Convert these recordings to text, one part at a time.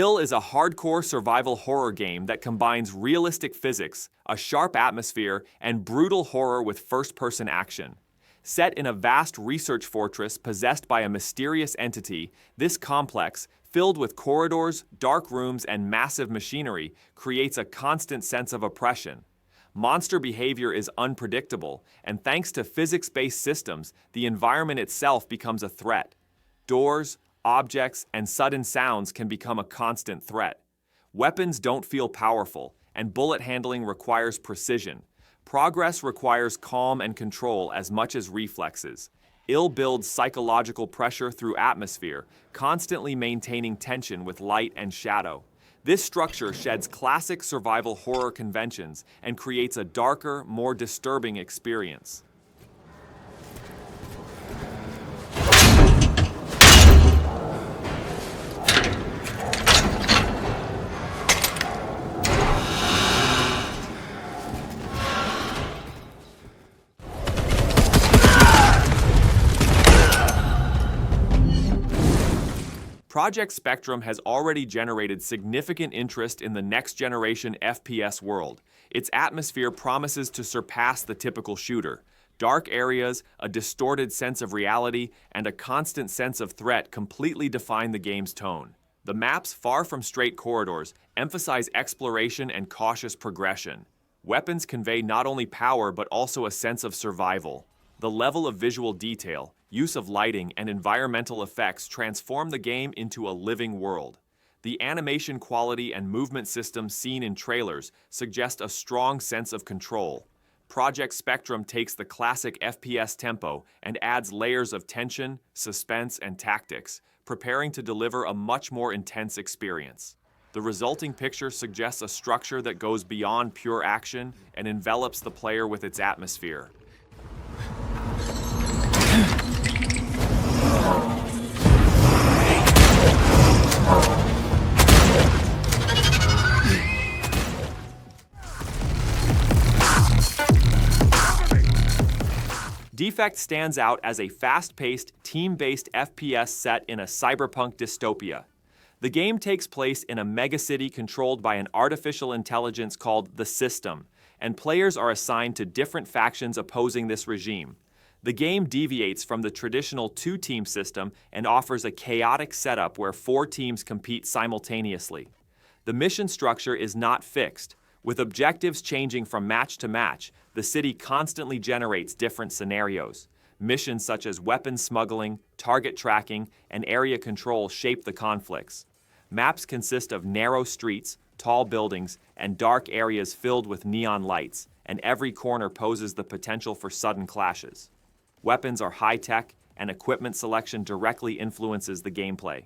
Ill is a hardcore survival horror game that combines realistic physics, a sharp atmosphere, and brutal horror with first-person action. Set in a vast research fortress possessed by a mysterious entity, this complex, filled with corridors, dark rooms, and massive machinery, creates a constant sense of oppression. Monster behavior is unpredictable, and thanks to physics-based systems, the environment itself becomes a threat. Doors, objects, and sudden sounds can become a constant threat. Weapons don't feel powerful, and bullet handling requires precision. Progress requires calm and control as much as reflexes. Ill builds psychological pressure through atmosphere, constantly maintaining tension with light and shadow. This structure sheds classic survival horror conventions and creates a darker, more disturbing experience. Project Spectrum has already generated significant interest in the next-generation FPS world. Its atmosphere promises to surpass the typical shooter. Dark areas, a distorted sense of reality, and a constant sense of threat completely define the game's tone. The maps, far from straight corridors, emphasize exploration and cautious progression. Weapons convey not only power but also a sense of survival. The level of visual detail, use of lighting, and environmental effects transform the game into a living world. The animation quality and movement systems seen in trailers suggest a strong sense of control. Project Spectrum takes the classic FPS tempo and adds layers of tension, suspense, and tactics, preparing to deliver a much more intense experience. The resulting picture suggests a structure that goes beyond pure action and envelops the player with its atmosphere. DEFECT stands out as a fast-paced, team-based FPS set in a cyberpunk dystopia. The game takes place in a megacity controlled by an artificial intelligence called the System, and players are assigned to different factions opposing this regime. The game deviates from the traditional two-team system and offers a chaotic setup where 4 teams compete simultaneously. The mission structure is not fixed. With objectives changing from match to match, the city constantly generates different scenarios. Missions such as weapons smuggling, target tracking, and area control shape the conflicts. Maps consist of narrow streets, tall buildings, and dark areas filled with neon lights, and every corner poses the potential for sudden clashes. Weapons are high-tech, and equipment selection directly influences the gameplay.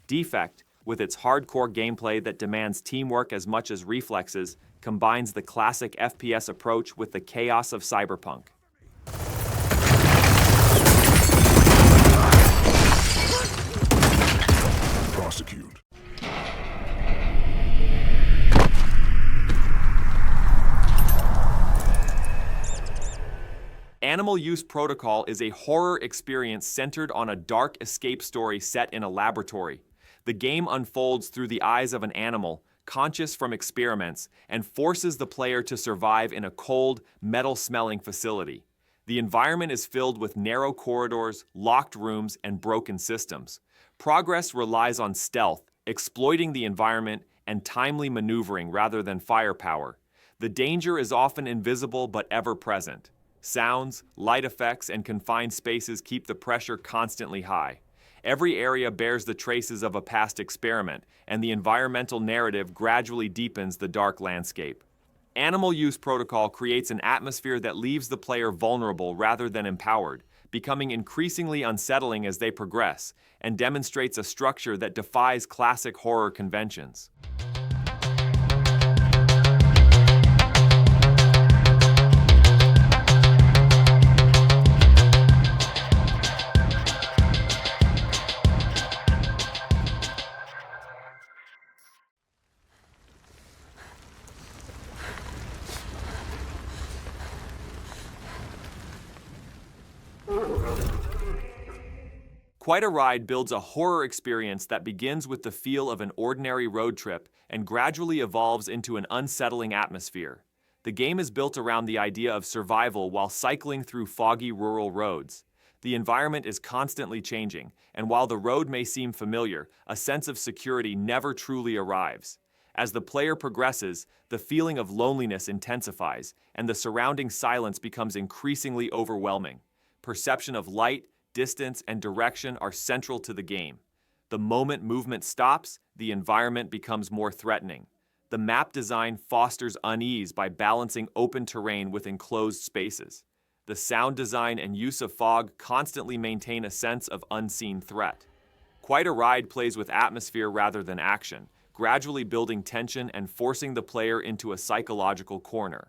DEFECT, with its hardcore gameplay that demands teamwork as much as reflexes, combines the classic FPS approach with the chaos of cyberpunk. Prosecute. Animal Use Protocol is a horror experience centered on a dark escape story set in a laboratory. The game unfolds through the eyes of an animal, conscious from experiments, and forces the player to survive in a cold, metal-smelling facility. The environment is filled with narrow corridors, locked rooms, and broken systems. Progress relies on stealth, exploiting the environment, and timely maneuvering rather than firepower. The danger is often invisible but ever-present. Sounds, light effects, and confined spaces keep the pressure constantly high. Every area bears the traces of a past experiment, and the environmental narrative gradually deepens the dark landscape. Animal Use Protocol creates an atmosphere that leaves the player vulnerable rather than empowered, becoming increasingly unsettling as they progress, and demonstrates a structure that defies classic horror conventions. Quite a Ride builds a horror experience that begins with the feel of an ordinary road trip and gradually evolves into an unsettling atmosphere. The game is built around the idea of survival while cycling through foggy rural roads. The environment is constantly changing, and while the road may seem familiar, a sense of security never truly arrives. As the player progresses, the feeling of loneliness intensifies, and the surrounding silence becomes increasingly overwhelming. Perception of light, distance, and direction are central to the game. The moment movement stops, the environment becomes more threatening. The map design fosters unease by balancing open terrain with enclosed spaces. The sound design and use of fog constantly maintain a sense of unseen threat. Quite a Ride plays with atmosphere rather than action, gradually building tension and forcing the player into a psychological corner.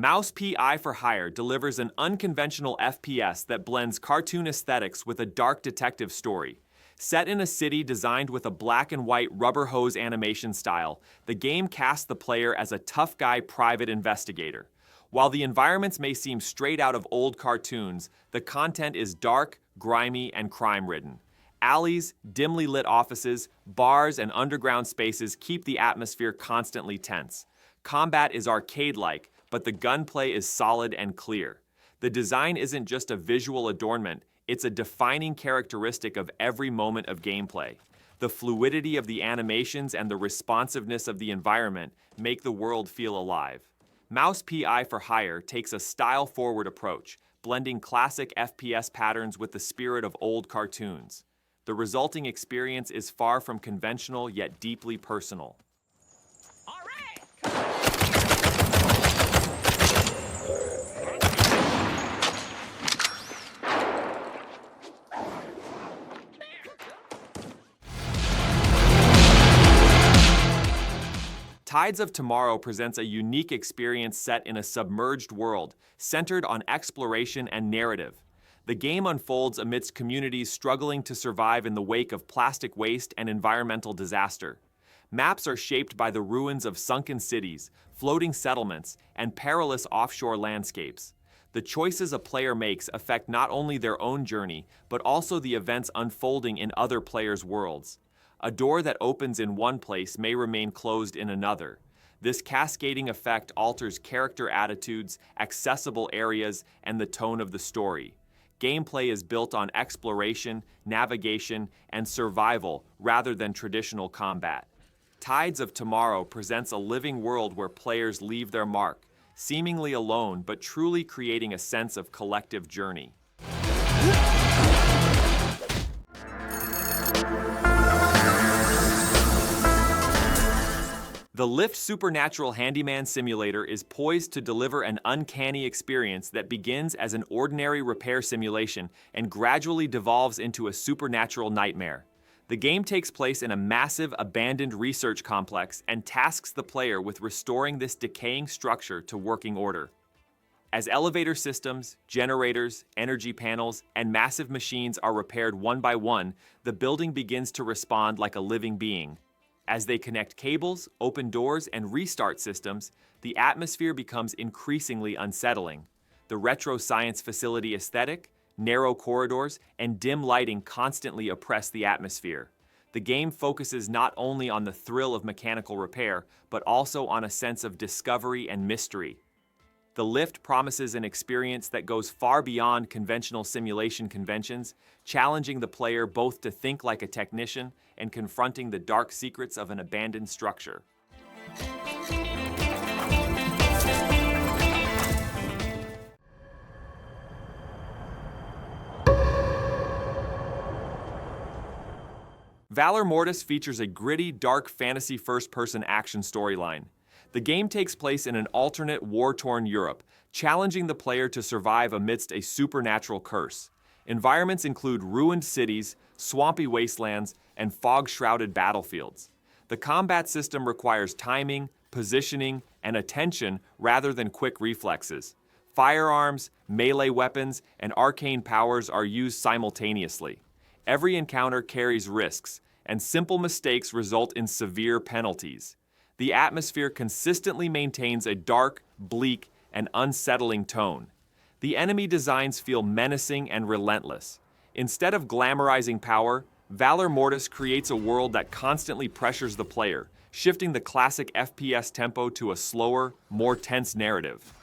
Mouse P.I. for Hire delivers an unconventional FPS that blends cartoon aesthetics with a dark detective story. Set in a city designed with a black and white rubber hose animation style, the game casts the player as a tough guy private investigator. While the environments may seem straight out of old cartoons, the content is dark, grimy, and crime-ridden. Alleys, dimly lit offices, bars, and underground spaces keep the atmosphere constantly tense. Combat is arcade-like, but the gunplay is solid and clear. The design isn't just a visual adornment, it's a defining characteristic of every moment of gameplay. The fluidity of the animations and the responsiveness of the environment make the world feel alive. Mouse P.I. for Hire takes a style-forward approach, blending classic FPS patterns with the spirit of old cartoons. The resulting experience is far from conventional yet deeply personal. Tides of Tomorrow presents a unique experience set in a submerged world, centered on exploration and narrative. The game unfolds amidst communities struggling to survive in the wake of plastic waste and environmental disaster. Maps are shaped by the ruins of sunken cities, floating settlements, and perilous offshore landscapes. The choices a player makes affect not only their own journey, but also the events unfolding in other players' worlds. A door that opens in one place may remain closed in another. This cascading effect alters character attitudes, accessible areas, and the tone of the story. Gameplay is built on exploration, navigation, and survival rather than traditional combat. Tides of Tomorrow presents a living world where players leave their mark, seemingly alone but truly creating a sense of collective journey. The Lift Supernatural Handyman Simulator is poised to deliver an uncanny experience that begins as an ordinary repair simulation and gradually devolves into a supernatural nightmare. The game takes place in a massive, abandoned research complex and tasks the player with restoring this decaying structure to working order. As elevator systems, generators, energy panels, and massive machines are repaired one by one, the building begins to respond like a living being. As they connect cables, open doors, and restart systems, the atmosphere becomes increasingly unsettling. The retro science facility aesthetic, narrow corridors, and dim lighting constantly oppress the atmosphere. The game focuses not only on the thrill of mechanical repair, but also on a sense of discovery and mystery. The Lift promises an experience that goes far beyond conventional simulation conventions, challenging the player both to think like a technician and confronting the dark secrets of an abandoned structure. Valor Mortis features a gritty, dark fantasy first-person action storyline. The game takes place in an alternate, war-torn Europe, challenging the player to survive amidst a supernatural curse. Environments include ruined cities, swampy wastelands, and fog-shrouded battlefields. The combat system requires timing, positioning, and attention rather than quick reflexes. Firearms, melee weapons, and arcane powers are used simultaneously. Every encounter carries risks, and simple mistakes result in severe penalties. The atmosphere consistently maintains a dark, bleak, and unsettling tone. The enemy designs feel menacing and relentless. Instead of glamorizing power, Valor Mortis creates a world that constantly pressures the player, shifting the classic FPS tempo to a slower, more tense narrative.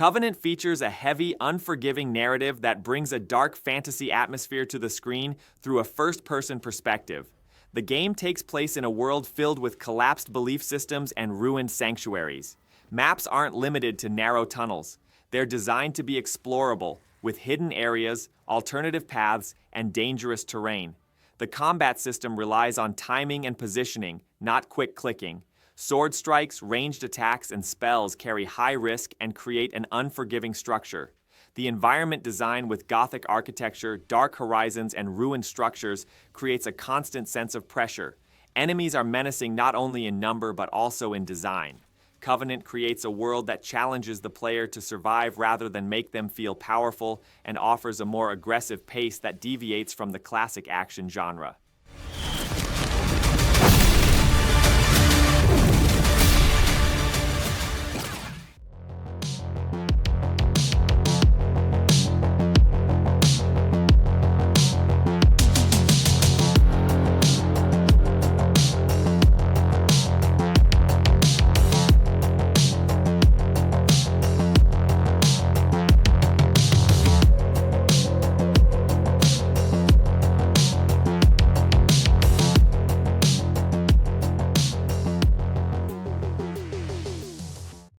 Covenant features a heavy, unforgiving narrative that brings a dark fantasy atmosphere to the screen through a first-person perspective. The game takes place in a world filled with collapsed belief systems and ruined sanctuaries. Maps aren't limited to narrow tunnels. They're designed to be explorable, with hidden areas, alternative paths, and dangerous terrain. The combat system relies on timing and positioning, not quick clicking. Sword strikes, ranged attacks, and spells carry high risk and create an unforgiving structure. The environment design with Gothic architecture, dark horizons, and ruined structures creates a constant sense of pressure. Enemies are menacing not only in number but also in design. Covenant creates a world that challenges the player to survive rather than make them feel powerful and offers a more aggressive pace that deviates from the classic action genre.